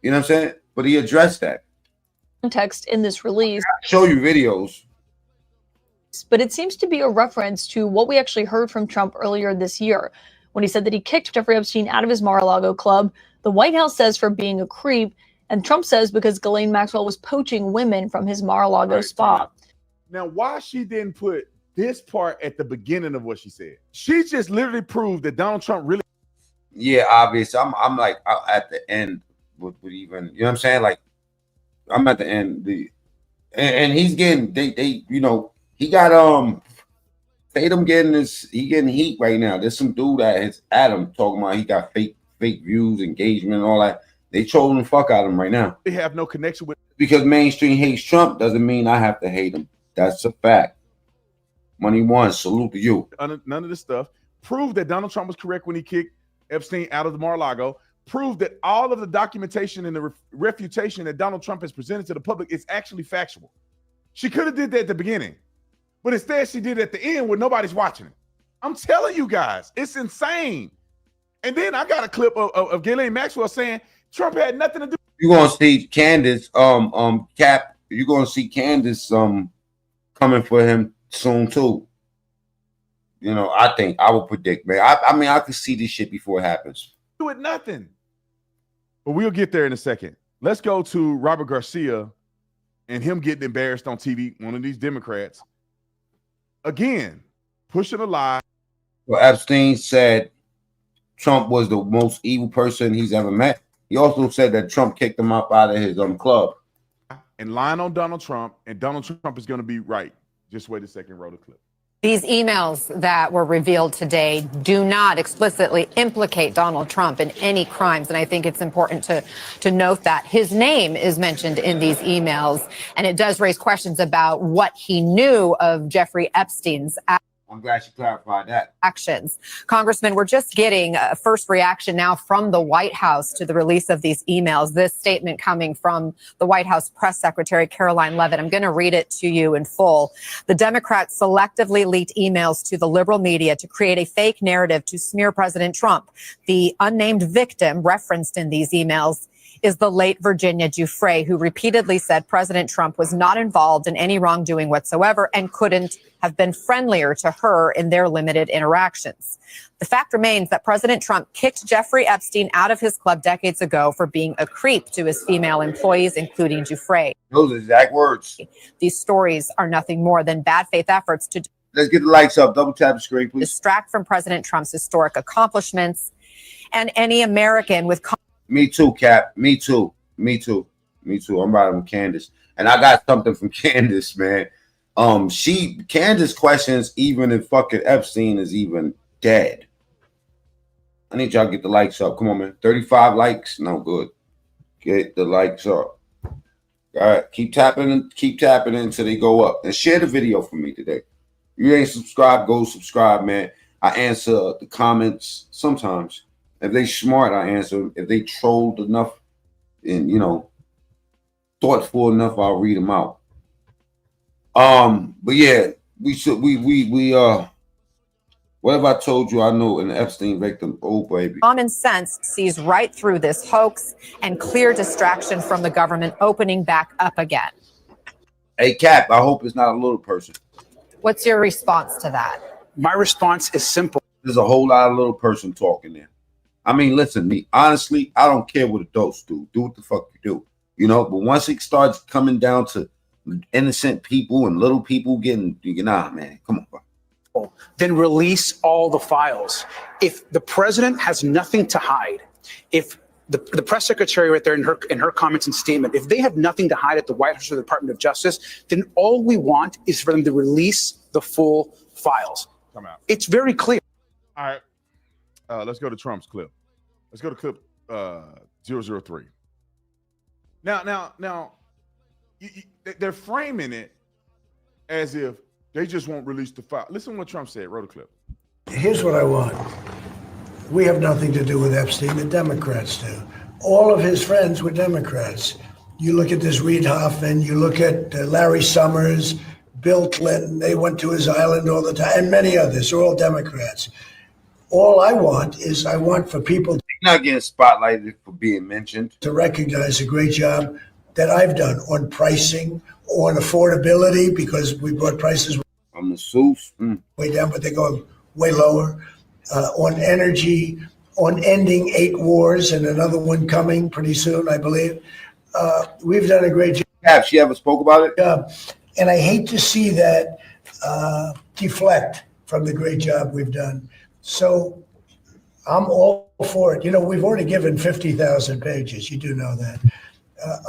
You know what I'm saying? But he addressed that. context in this release. Show you videos. But it seems to be a reference to what we actually heard from Trump earlier this year when he said that he kicked Jeffrey Epstein out of his Mar-a-Lago club. The White House says for being a creep, and Trump says because Ghislaine Maxwell was poaching women from his Mar-a-Lago spa. Now, why she didn't put this part at the beginning of what she said? She just literally proved that Donald Trump really. Yeah, obvious. I'm like at the end with even, you know what I'm saying? Like, I'm at the end. And he's getting they you know, he got Tatum getting heat right now. There's some dude that is Adam talking about he got fake views, engagement, and all that. They trolling the fuck out of him right now. They have no connection with. Because mainstream hates Trump doesn't mean I have to hate him. That's a fact. Money one, salute to you. None of this stuff. Prove that Donald Trump was correct when he kicked Epstein out of the Mar-a-Lago. Prove that all of the documentation and the refutation that Donald Trump has presented to the public is actually factual. She could have did that at the beginning, but instead she did it at the end where nobody's watching it. I'm telling you guys, it's insane. And then I got a clip of Ghislaine Maxwell saying Trump had nothing to do. You're gonna see Candace, Cap. You're gonna see Candace, coming for him soon too. You know, I think I would predict, man. I mean, I could see this shit before it happens. Do it nothing. But we'll get there in a second. Let's go to Robert Garcia and him getting embarrassed on TV. One of these Democrats again pushing a lie. Well, Epstein said Trump was the most evil person he's ever met. He also said that Trump kicked him out of his club. And lying on Donald Trump, and Donald Trump is going to be right. Just wait a second, roll the clip. These emails that were revealed today do not explicitly implicate Donald Trump in any crimes. And I think it's important to note that his name is mentioned in these emails. And it does raise questions about what he knew of Jeffrey Epstein's I'm glad you clarified that. actions. Congressman, we're just getting a first reaction now from the White House to the release of these emails. This statement coming from the White House press secretary, Caroline Leavitt. I'm going to read it to you in full. The Democrats selectively leaked emails to the liberal media to create a fake narrative to smear President Trump. The unnamed victim referenced in these emails is the late Virginia Giuffre, who repeatedly said President Trump was not involved in any wrongdoing whatsoever and couldn't have been friendlier to her in their limited interactions. The fact remains that President Trump kicked Jeffrey Epstein out of his club decades ago for being a creep to his female employees, including Giuffre. Those are exact words. These stories are nothing more than bad faith efforts to Let's get the lights up. Double tap the screen, please. distract from President Trump's historic accomplishments and any American with Me too, Cap. Me too. Me too. Me too. I'm riding with Candace. And I got something from Candace, man. Candace questions even if fucking Epstein is even dead. I need y'all to get the likes up. Come on, man. 35 likes. No good. Get the likes up. All right. Keep tapping until they go up. And share the video for me today. If you ain't subscribed, go subscribe, man. I answer the comments sometimes. If they smart, I answer them. If they trolled enough and, you know, thoughtful enough, I'll read them out. But yeah, whatever I told you, I know an Epstein victim. Oh, baby. common sense sees right through this hoax and clear distraction from the government opening back up again. Hey, Cap, I hope it's not a little person. What's your response to that? My response is simple. There's a whole lot of little person talking there. I mean, listen, me, honestly, I don't care what adults do. Do what the fuck you do. You know, but once it starts coming down to innocent people and little people getting, nah, man, come on, bro. Then release all the files. If the president has nothing to hide, if the press secretary right there in her comments and statement, if they have nothing to hide at the White House or the Department of Justice, then all we want is for them to release the full files. Come out. It's very clear. All right. Let's go to Trump's clip. Let's go to clip 003. Now, they're framing it as if they just won't release the file. Listen to what Trump said. Wrote a clip. Here's what I want. We have nothing to do with Epstein. The Democrats do. All of his friends were Democrats. You look at this Reid Hoffman, you look at Larry Summers, Bill Clinton, they went to his island all the time, and many others are all Democrats. All I want for people not getting spotlighted for being mentioned to recognize a great job that I've done on pricing, on affordability, because we brought prices I'm a Seuss. way down, but they're going way lower. On energy, on ending 8 wars and another one coming pretty soon, I believe. We've done a great job. Have she ever spoke about it? And I hate to see that deflect from the great job we've done. So I'm all for it. You know, we've already given 50,000 pages. You do know that.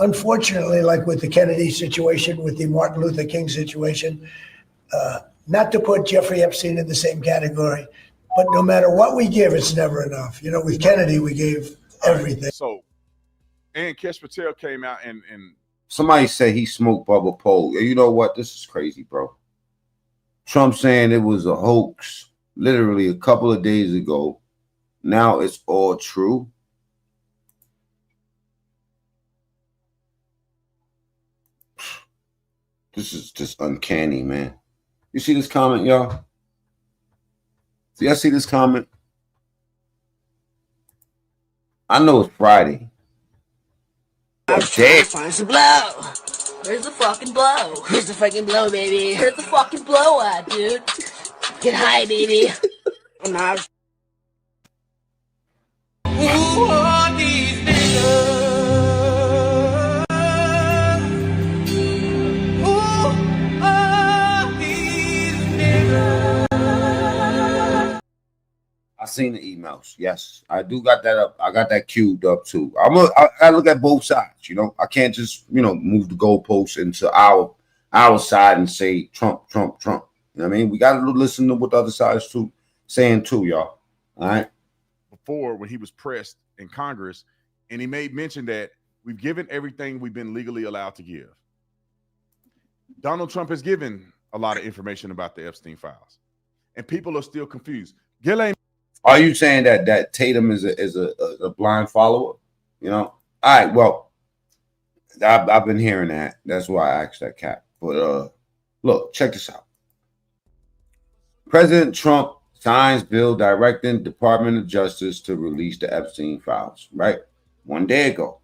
Unfortunately, like with the Kennedy situation, with the Martin Luther King situation, not to put Jeffrey Epstein in the same category, but no matter what we give, it's never enough. You know, with Kennedy, we gave everything. So, and Kesh Patel came out and somebody said he smoked bubble pole. You know what? This is crazy, bro. Trump saying it was a hoax literally a couple of days ago. Now it's all true. This is just uncanny, man. You see this comment, y'all? Do y'all see this comment? I know it's Friday. Damn. Find some blow. Where's the fucking blow? Here's the fucking blow, baby. Here's the fucking blow, dude. Get high, baby. Who are these niggas? Who are these niggas? I seen the emails. Yes, I do got that up. I got that queued up too. I gotta look at both sides. You know, I can't just move the goalposts into our side and say Trump, Trump, Trump. You know what I mean? We gotta listen to what the other side's saying too, y'all. All right. before when he was pressed in Congress, and he made mention that we've given everything we've been legally allowed to give. Donald Trump has given a lot of information about the Epstein files, and people are still confused. Ghislaine, are you saying that Tatum is a blind follower? You know, all right. Well, I've been hearing that. That's why I asked that, Cap. But look, check this out. President Trump signs bill directing Department of Justice to release the Epstein files. Right, 1 day ago.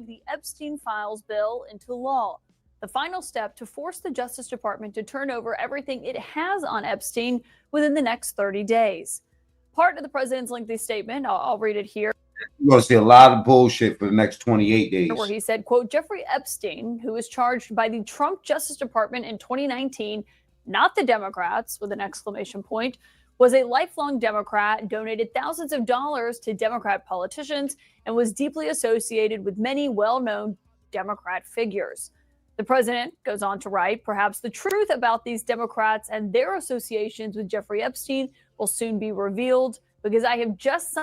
The Epstein files bill into law, the final step to force the Justice Department to turn over everything it has on Epstein within the next 30 days. Part of the president's lengthy statement, I'll read it here. You're going to see a lot of bullshit for the next 28 days. Where he said, quote, Jeffrey Epstein, who was charged by the Trump Justice Department in 2019, not the Democrats, with an exclamation point, was a lifelong Democrat, donated thousands of dollars to Democrat politicians, and was deeply associated with many well-known Democrat figures. The president goes on to write, perhaps the truth about these Democrats and their associations with Jeffrey Epstein will soon be revealed, because I have just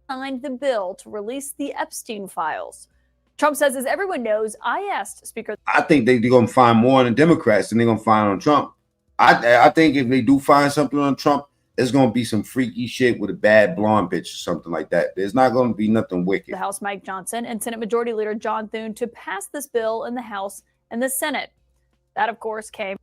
signed the bill to release the Epstein files. Trump says, as everyone knows, I asked Speaker. I think they're going to find more on the Democrats than they're going to find on Trump. I think if they do find something on Trump, it's going to be some freaky shit with a bad blonde bitch or something like that. There's not going to be nothing wicked. The House Mike Johnson and Senate Majority Leader John Thune to pass this bill in the House and the Senate. That, of course, came.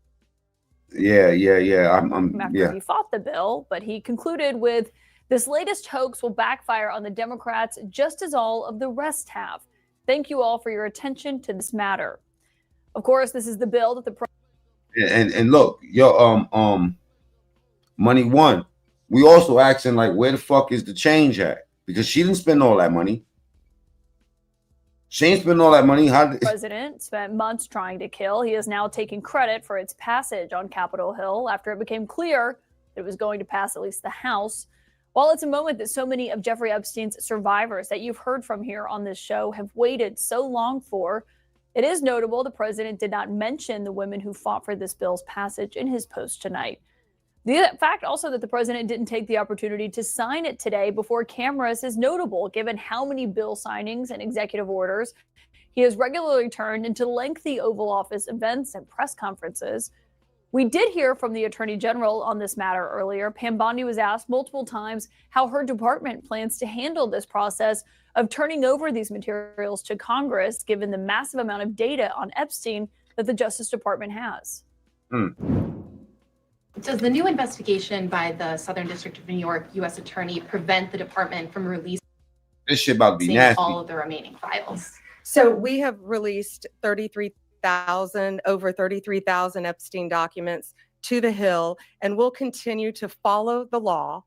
Yeah. After he fought the bill, but he concluded with, this latest hoax will backfire on the Democrats just as all of the rest have. Thank you all for your attention to this matter. Of course, this is the bill that the and look, your Money One, we also asking like, where the fuck is the change at? Because she didn't spend all that money. She ain't spend all that money. The president spent months trying to kill. He is now taking credit for its passage on Capitol Hill after it became clear that it was going to pass at least the House. While it's a moment that so many of Jeffrey Epstein's survivors that you've heard from here on this show have waited so long for, it is notable the president did not mention the women who fought for this bill's passage in his post tonight. The fact also that the president didn't take the opportunity to sign it today before cameras is notable, given how many bill signings and executive orders he has regularly turned into lengthy Oval Office events and press conferences. We did hear from the Attorney General on this matter earlier. Mamdani was asked multiple times how her department plans to handle this process of turning over these materials to Congress, given the massive amount of data on Epstein that the Justice Department has. Does the new investigation by the Southern District of New York U.S. Attorney prevent the department from releasing This shit about to be nasty. all of the remaining files? So we have released over 33,000 Epstein documents to the Hill, and we'll continue to follow the law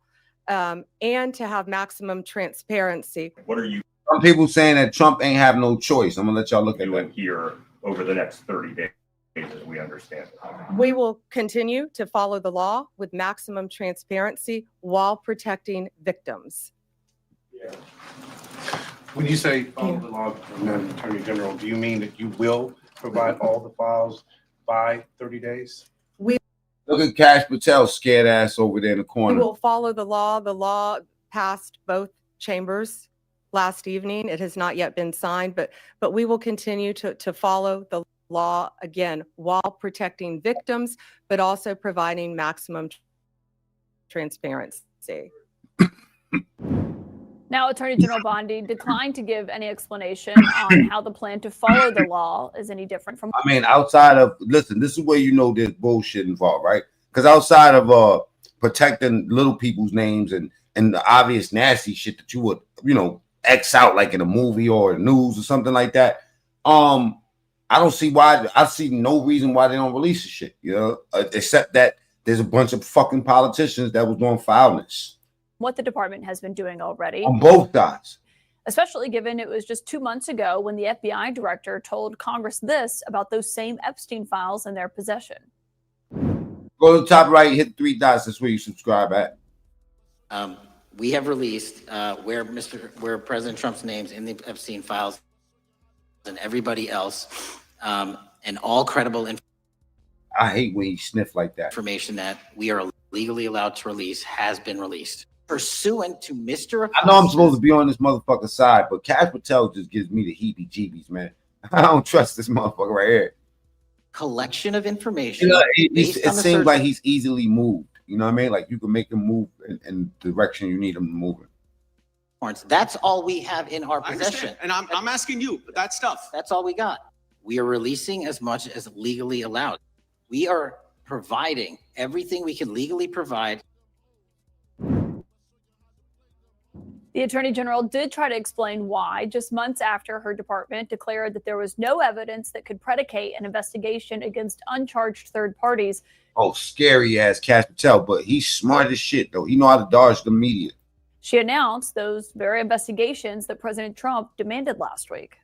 and to have maximum transparency. What are you Some people saying that Trump ain't have no choice. I'm gonna let y'all look at doing that. here over the next 30 days, as we understand it? We will continue to follow the law with maximum transparency while protecting victims. When you say follow the law, Madam Attorney General, do you mean that you will provide all the files by 30 days? Look at Kash Patel, scared ass over there in the We corner. will follow the law. The law passed both chambers last evening. It has not yet been signed, but we will continue to follow the law, again, while protecting victims, but also providing maximum transparency. Now, Attorney General Bondi declined to give any explanation on how the plan to follow the law is any different from. I mean, outside of, listen, this is where you know there's bullshit involved, right? Because outside of protecting little people's names and the obvious nasty shit that you would, X out like in a movie or news or something like that, I don't see why. I see no reason why they don't release the shit, except that there's a bunch of fucking politicians that was doing foulness. What the department has been doing already. On both sides. Especially given it was just 2 months ago when the FBI director told Congress this about those same Epstein files in their possession. Go to the top right, hit 3 dots. That's where you subscribe at. We have released where President Trump's name's in the Epstein files and everybody else, and all credible I hate when you sniff like that. information that we are legally allowed to release has been released. Pursuant to Mr. I know I'm supposed to be on this motherfucker's side, but Kash Patel just gives me the heebie-jeebies, man. I don't trust this motherfucker right here. collection of information. It seems like he's easily moved. You know what I mean? Like you can make him move in the direction you need him to move in. That's all we have in our I possession. understand. And I'm asking you, that stuff. That's all we got. We are releasing as much as legally allowed. We are providing everything we can legally provide. The Attorney General did try to explain why, just months after her department declared that there was no evidence that could predicate an investigation against uncharged third parties. Oh, scary ass Kash Patel, but he's smart as shit though. He know how to dodge the media. She announced those very investigations that President Trump demanded last week.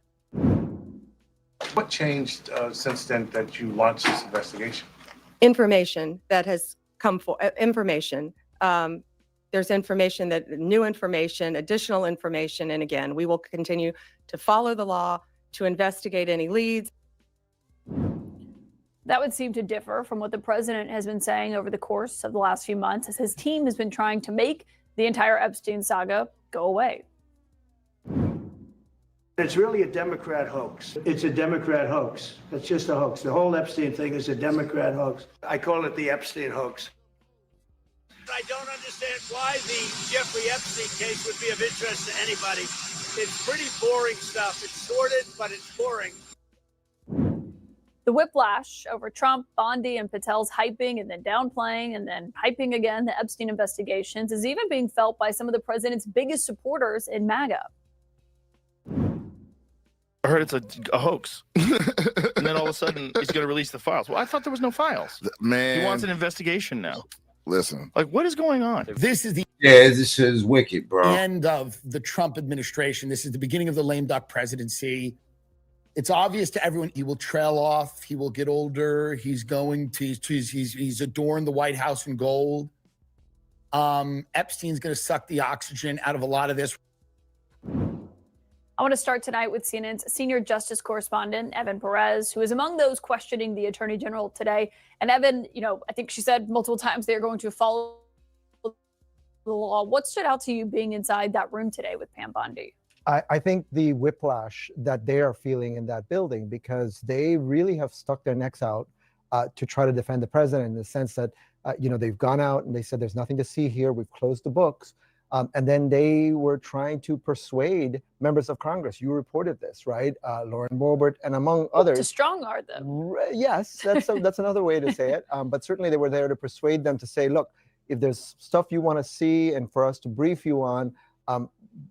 What changed since then that you launched this investigation? Information that has come for information. There's information new information, additional information. And again, we will continue to follow the law, to investigate any leads. That would seem to differ from what the president has been saying over the course of the last few months, as his team has been trying to make the entire Epstein saga go away. It's really a Democrat hoax. It's a Democrat hoax. It's just a hoax. The whole Epstein thing is a Democrat hoax. I call it the Epstein hoax. I don't understand why the Jeffrey Epstein case would be of interest to anybody. It's pretty boring stuff. It's sordid, but it's boring. The whiplash over Trump, Bondi, and Patel's hyping and then downplaying and then hyping again the Epstein investigations is even being felt by some of the president's biggest supporters in MAGA. I heard it's a hoax. And then all of a sudden he's going to release the files. Well, I thought there was no files. Man. He wants an investigation now. Listen. Like, what is going on? This is the this is wicked, bro. end of the Trump administration. This is the beginning of the lame duck presidency. It's obvious to everyone he will trail off. He will get older. He's adorned the White House in gold. Epstein's going to suck the oxygen out of a lot of this. I want to start tonight with CNN's senior justice correspondent, Evan Perez, who is among those questioning the Attorney General today. And Evan, I think she said multiple times they're going to follow the law. What stood out to you being inside that room today with Pam Bondi? I think the whiplash that they are feeling in that building, because they really have stuck their necks out to try to defend the president in the sense that, they've gone out and they said there's nothing to see here. We've closed the books. And then they were trying to persuade members of Congress. You reported this, right? Lauren Boebert and among others. To strong-arm them. Yes, that's another way to say it. But certainly they were there to persuade them to say, look, if there's stuff you want to see and for us to brief you on,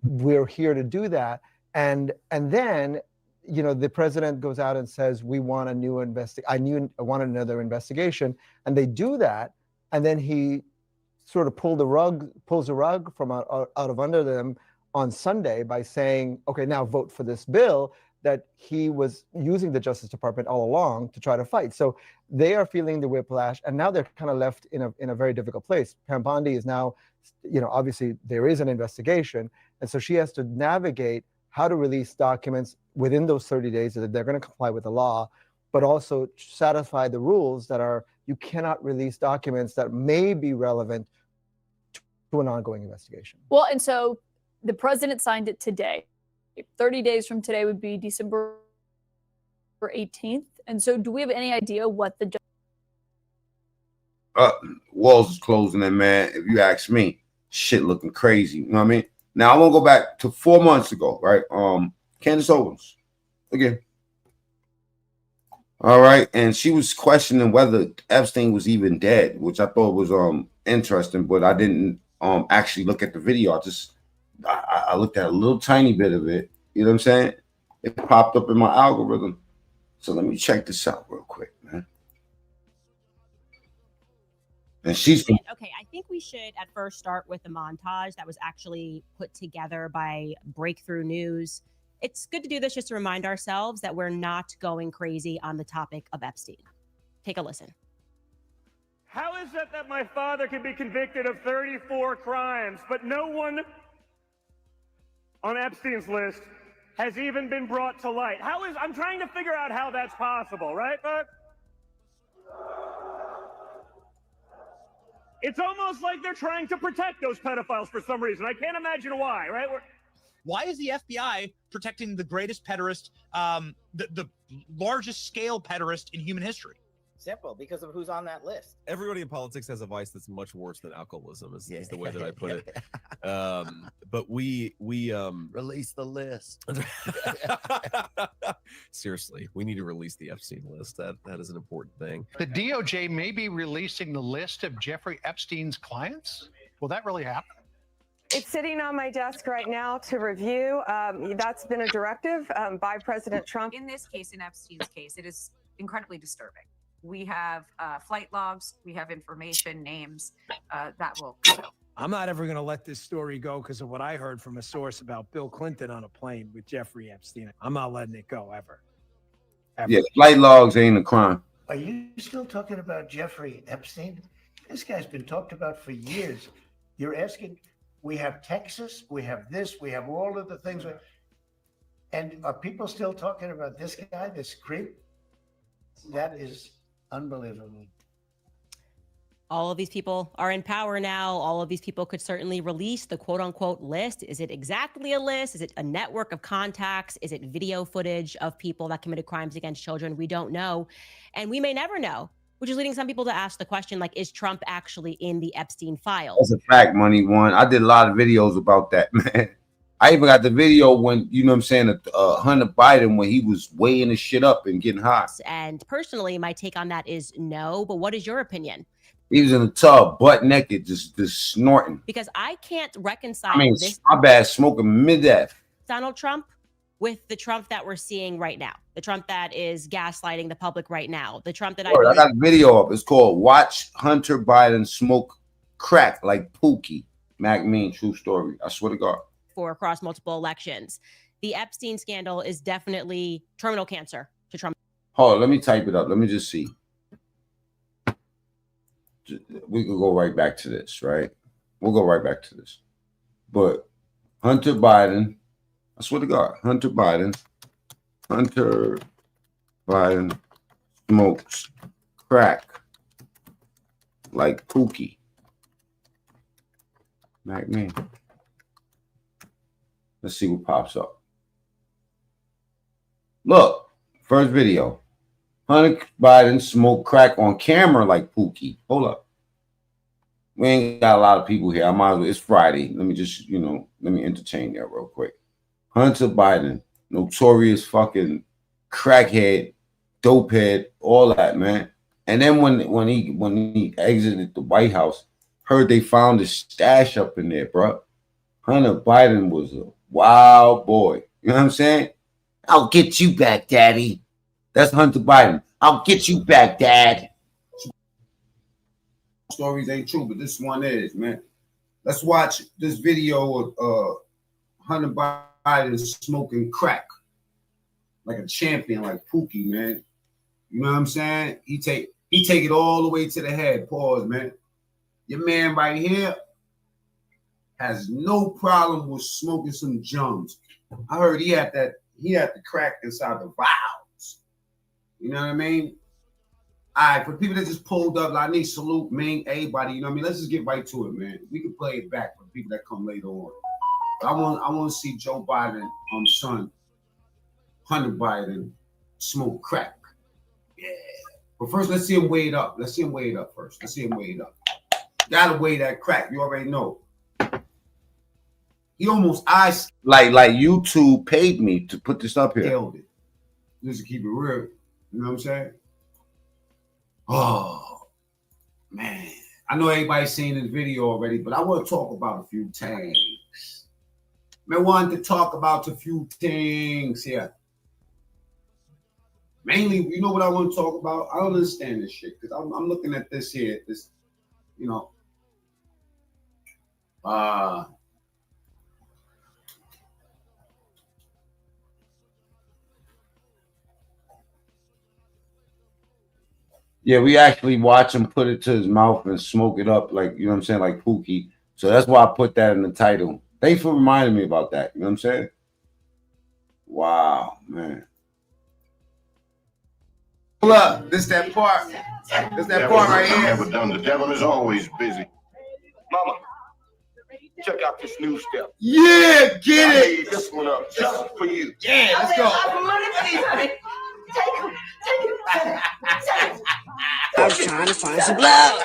we're here to do that. And then, you know, the president goes out and says, we want a new I want another investigation. And they do that. And then he sort of pulls the rug from out of under them on Sunday by saying, okay, now vote for this bill that he was using the Justice Department all along to try to fight. So they are feeling the whiplash, and now they're kind of left in a very difficult place. Pam Bondi is now, you know, obviously there is an investigation, and so she has to navigate how to release documents within those 30 days that they're going to comply with the law, but also satisfy the rules that are, you cannot release documents that may be relevant to an ongoing investigation. Well, and so the president signed it today. 30 days from today would be December 18th. And so do we have any idea what the walls is closing in, man. If you ask me, shit looking crazy. You know what I mean? Now I want to go back to 4 months ago, right? Candace Owens again. All right, and she was questioning whether Epstein was even dead, which I thought was interesting, but I didn't actually look at the video. I looked at a little tiny bit of it. You know what I'm saying? It popped up in my algorithm. So let me check this out real quick, man. And she's okay. I think we should at first start with the montage that was actually put together by Breakthrough News. It's good to do this just to remind ourselves that we're not going crazy on the topic of Epstein. Take a listen. How is it that my father can be convicted of 34 crimes, but no one on Epstein's list has even been brought to light? I'm trying to figure out how that's possible, right, folks? It's almost like they're trying to protect those pedophiles for some reason. I can't imagine why, right? Why is the FBI protecting the greatest pederast, the largest scale pederast in human history? Simple, because of who's on that list. Everybody in politics has a vice that's much worse than alcoholism, is the way that I put it. But we release the list. Seriously, we need to release the Epstein list. That is an important thing. The DOJ may be releasing the list of Jeffrey Epstein's clients. Will that really happen? It's sitting on my desk right now to review. That's been a directive by President Trump. In this case, in Epstein's case, it is incredibly disturbing. We have flight logs, we have information, names that will. I'm not ever going to let this story go because of what I heard from a source about Bill Clinton on a plane with Jeffrey Epstein. I'm not letting it go ever. Yeah, flight logs ain't a crime. Are you still talking about Jeffrey Epstein? This guy's been talked about for years. You're asking, we have Texas, we have this, we have all of the things. And are people still talking about this guy, this creep? That is unbelievable. All of these people are in power now. All of these people could certainly release the quote unquote list. Is it exactly a list? Is it a network of contacts? Is it video footage of people that committed crimes against children? We don't know. And we may never know, which is leading some people to ask the question, like, is Trump actually in the Epstein files? That's a fact, Money One. I did a lot of videos about that, man. I even got the video when, you know what I'm saying, Hunter Biden, when he was weighing his shit up and getting hot. And personally, my take on that is no. But what is your opinion? He was in the tub, butt naked, just snorting. Because I can't reconcile this. My bad, smoking mid-death. Donald Trump with the Trump that we're seeing right now. The Trump that is gaslighting the public right now. The Trump that I got a video up. It's called Watch Hunter Biden Smoke Crack Like Pookie. Mac Mean, true story. I swear to God. For across multiple elections. The Epstein scandal is definitely terminal cancer to Trump. Hold on, let me type it up. Let me just see. We can go right back to this, right? We'll go right back to this. But Hunter Biden, I swear to God, Hunter Biden smokes crack like Pookie. Mac Man. Let's see what pops up. Look, first video. Hunter Biden smoked crack on camera like Pookie. Hold up. we ain't got a lot of people here. I might as well, it's Friday. Let me just, let me entertain that real quick. Hunter Biden, notorious fucking crackhead, dopehead, all that, man. And then when he exited the White House, heard they found his stash up in there, bro. Hunter Biden was a wild boy. You know what I'm saying? I'll get you back, Daddy. That's Hunter Biden. I'll get you back, Dad. Stories ain't true, but this one is, man. Let's watch this video of Hunter Biden smoking crack like a champion, like Pookie, man. You know what I'm saying? He take it all the way to the head. Pause, man. Your man right here has no problem with smoking some jums. I heard he had the crack inside the vials. You know what I mean? All right, for people that just pulled up, I need salute, man, everybody. You know what I mean? Let's just get right to it, man. We can play it back for people that come later on. But I want to see Joe Biden, son, Hunter Biden, smoke crack. Yeah. But first, let's see him weigh it up. Let's see him weigh it up first. Let's see him weigh it up. Gotta weigh that crack. You already know. He almost like YouTube paid me to put this up here. Killed it. Just to keep it real. You know what I'm saying? Oh, man. I know everybody's seen this video already, but I want to talk about a few things. I wanted to talk about a few things here. Mainly, you know what I want to talk about? I don't understand this shit because I'm looking at this here. This, yeah, we actually watch him put it to his mouth and smoke it up, like, you know what I'm saying, like Pookie. So that's why I put that in the title. Thanks for reminding me about that. You know what I'm saying? Wow, man. Hold up. This that part. This that part right here. Never done. The devil is always busy. Mama, check out this new step. Yeah, get it. I made this one up just for you. Yeah, let's go. I was trying to find some blow.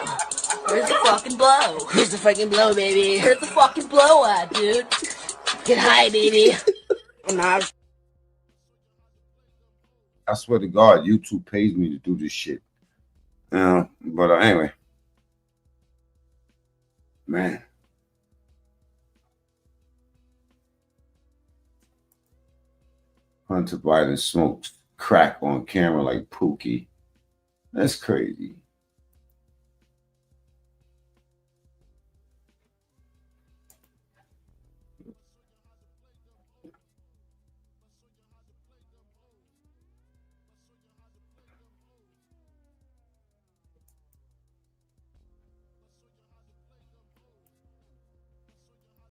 Here's the fucking blow. Here's the fucking blow, baby. Here's the fucking blow, dude. Get high, baby. I swear to God, YouTube pays me to do this shit. But anyway, man. Hunter Biden smokes crack on camera like Pookie. That's crazy.